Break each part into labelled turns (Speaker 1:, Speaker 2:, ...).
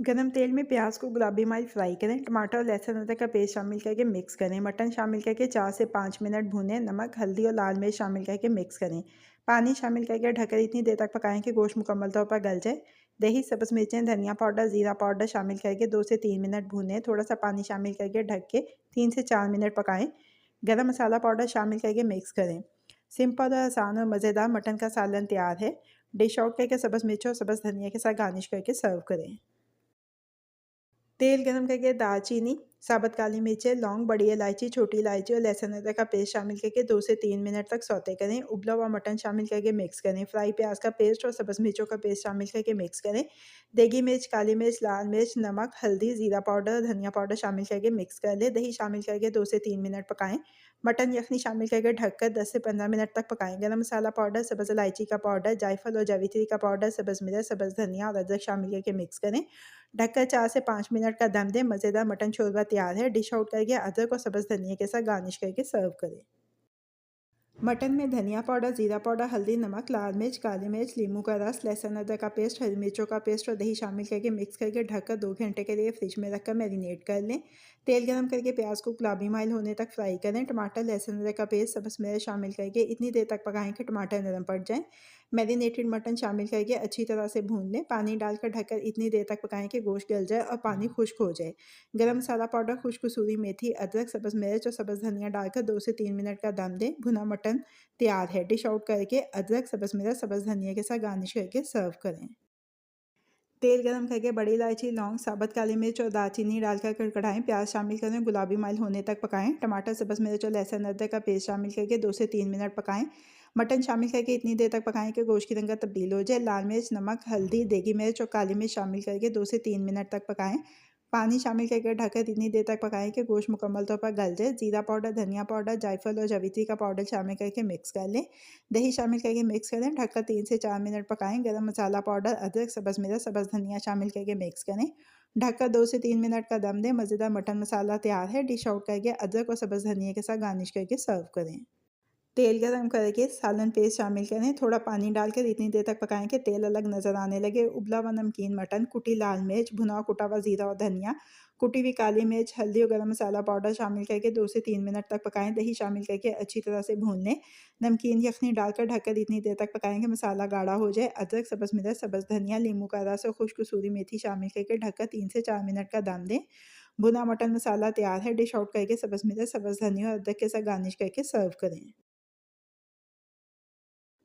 Speaker 1: गरम तेल में प्याज को गुलाबी माइल फ्राई करें। टमाटर और लहसुन अदरक का पेस्ट शामिल करके मिक्स करें। मटन शामिल करके 4 से 5 मिनट भूनें। नमक, हल्दी और लाल मिर्च शामिल करके मिक्स करें। पानी शामिल करके ढककर इतनी देर तक पकाएं कि गोश्त मुकम्मल तौर पर गल जाए। दही, सब्ज़ मिर्चें, धनिया पाउडर, ज़ीरा पाउडर शामिल करके 2 से 3 मिनट भूनें। थोड़ा सा पानी शामिल करके ढक के 3 से 4 मिनट पकाएं। गरम मसाला पाउडर शामिल करके मिक्स करें। सिंपल और आसान और मज़ेदार मटन का सालन तैयार है। डिश आउट करके सब्ज़ मिर्चों और सब्ज़ धनिया के साथ गार्निश करके सर्व करें। तेल गरम करके दालचीनी, साबुत काली मिर्चें, लौंग, बड़ी इलायची, छोटी इलायची और लहसुन अदरक का पेस्ट शामिल करके 2 से 3 मिनट तक सौते करें। उबला हुआ मटन शामिल करके मिक्स करें। फ्राई प्याज का पेस्ट और सब्ज़ मिर्चों का पेस्ट शामिल करके मिक्स करें। देगी मिर्च, काली मिर्च, लाल मिर्च, नमक, हल्दी, ज़ीरा पाउडर और धनिया पाउडर शामिल करके मिक्स कर लें। दही शामिल करके 2 से 3 मिनट पकाएं। मटन यखनी शामिल करके ढककर 10 से 15 मिनट तक पकाएं। गरम मसाला पाउडर, सब्ज़ इलायची का पाउडर, जायफल और जावित्री का पाउडर, सब्ज़ मिर्च, सब्ज़ धनिया और अदरक शामिल करके मिक्स करें। ढककर 4 से 5 मिनट का दम दें। मज़ेदार मटन शोरबा तैयार है। डिश आउट करके अदरक और सब्ज़ धनिया के साथ गार्निश करके सर्व करें। मटन में धनिया पाउडर, ज़ीरा पाउडर, हल्दी, नमक, लाल मिर्च, काली मिर्च, नींबू का रस, लहसुन अदरक का पेस्ट, हरी मिर्चों का पेस्ट और दही शामिल करके मिक्स करके ढककर 2 घंटे के लिए फ्रिज में रखकर मैरिनेट कर लें। तेल गरम करके प्याज को गुलाबी माइल होने तक फ्राई करें। टमाटर, लहसुन अदरक का पेस्ट, सब्ज़ मिर्च शामिल करके इतनी देर तक पकाएं कि टमाटर नरम पड़ जाएं। मैरिनेटेड मटन शामिल करके अच्छी तरह से भून लें। पानी डालकर ढककर इतनी देर तक पकाएं कि गोश्त गल जाए और पानी खुश्क हो जाए। गरम मसाला पाउडर, खुश्क कसूरी मेथी, अदरक, सब्ज़ मिर्च और सब्ज़ धनिया डालकर 2 से 3 मिनट का दम दें। भुना मटन तैयार है। डिश आउट करके अदरक, सब्ज़ मिर्च, सब्ज़ धनिया के साथ गार्निश करके सर्व करें। तेल गरम करके बड़ी इलायची, लौंग, साबुत काली मिर्च और दालचीनी डालकर कड़कड़ाएं। प्याज शामिल करें, गुलाबी माइल होने तक पकाएं। टमाटर, सब्ज़ मिर्च और लहसुन अदरक का पेस्ट शामिल करके 2 से 3 मिनट पकाएं। मटन शामिल करके इतनी देर तक पकाएं कि गोश्त की रंगत तब्दील हो जाए। लाल मिर्च, नमक, हल्दी, देगी मिर्च और काली मिर्च शामिल करके 2 से 3 मिनट तक पकाएं। पानी शामिल करके ढककर इतनी देर तक पकाएं कि गोश्त मुकम्मल तौर पर गल जाए। जीरा पाउडर, धनिया पाउडर, जायफल और जावित्री का पाउडर शामिल करके मिक्स कर लें। दही शामिल करके मिक्स करें। ढककर 3 से 4 मिनट पकाएं। गरम मसाला पाउडर, अदरक, सब्ज़ मिर्च, सब्ज़ धनिया शामिल करके मिक्स करें। ढककर 2 से 3 मिनट का दम दें। मज़ेदार मटन मसाला तैयार है। डिश आउट करके अदरक और सब्ज़ धनिया के साथ गार्निश करके सर्व करें। तेल गरम करके सालन पेस्ट शामिल करें। थोड़ा पानी डालकर इतनी देर तक पकाएं कि तेल अलग नज़र आने लगे। उबला हुआ नमकीन मटन, कुटी लाल मिर्च, भुना हुआ कुटा हुआ ज़ीरा और धनिया, कुटी हुई काली मिर्च, हल्दी और गरम मसाला पाउडर शामिल करके 2 से 3 मिनट तक पकाएं। दही शामिल करके अच्छी तरह से भून लें। नमकीन यखनी डालकर ढककर इतनी देर तक पकाएं कि मसाला गाढ़ा हो जाए। अदरक, सब्ज़ मिर्च, सब्ज़ धनिया, नींबू का रस और खुश्क कसूरी मेथी शामिल करके ढककर 3 से 4 मिनट का दम दें। भुना मटन मसाला तैयार है। डिश आउट करके सब्ज़ मिर्च, सब्ज़ धनिया और अदरक के साथ गार्निश करके सर्व करें।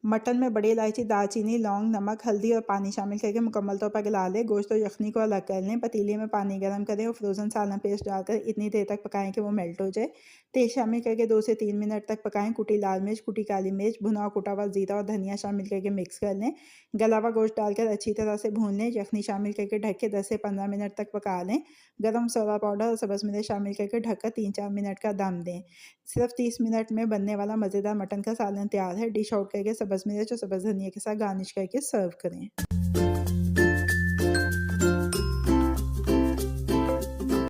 Speaker 1: मटन में बड़ी इलायची, दालचीनी, लौंग, नमक, हल्दी और पानी शामिल करके मुकम्मल तौर पर गला लें। गोश्त और यखनी को अलग कर लें। पतीले में पानी गर्म करें और फ्रोज़न सालन पेस्ट डालकर इतनी देर तक पकाएं कि वो मेल्ट हो जाए। तेल शामिल करके 2 से 3 मिनट तक पकाएं। कुटी लाल मिर्च, कुटी काली मिर्च, भुना हुआ कुटा हुआ ज़ीरा और धनिया शामिल करके मिक्स कर लें। गला हुआ गोश्त डालकर अच्छी तरह से भून लें। यखनी शामिल करके ढक के 10 से 15 मिनट तक पका लें। गरम मसाला पाउडर और सब्ज़ मिर्च शामिल करके ढककर 3-4 मिनट का दम दें। सिर्फ 30 मिनट में बनने वाला मज़ेदार मटन का सालन तैयार है। डिश आउट करके सब्ज़ मिर्च और सब्ज़ धनिया के साथ गार्निश करके सर्व करें।